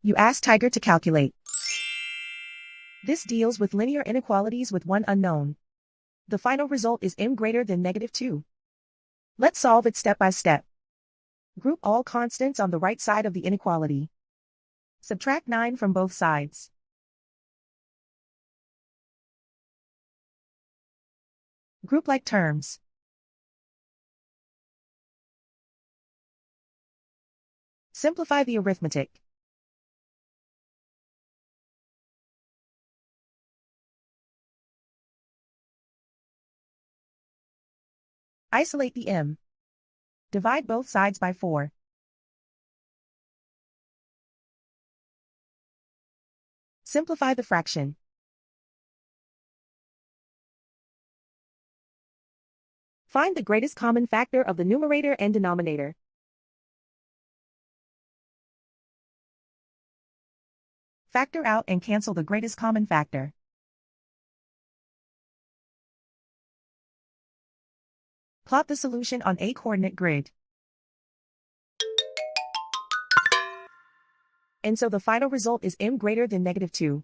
You ask Tiger to calculate. This deals with linear inequalities with one unknown. The final result is m greater than -2. Let's solve it step by step. Group all constants on the right side of the inequality. Subtract 9 from both sides. Group like terms. Simplify the arithmetic. Isolate the m. Divide both sides by 4. Simplify the fraction. Find the greatest common factor of the numerator and denominator. Factor out and cancel the greatest common factor. Plot the solution on a coordinate grid. And so the final result is m greater than -2.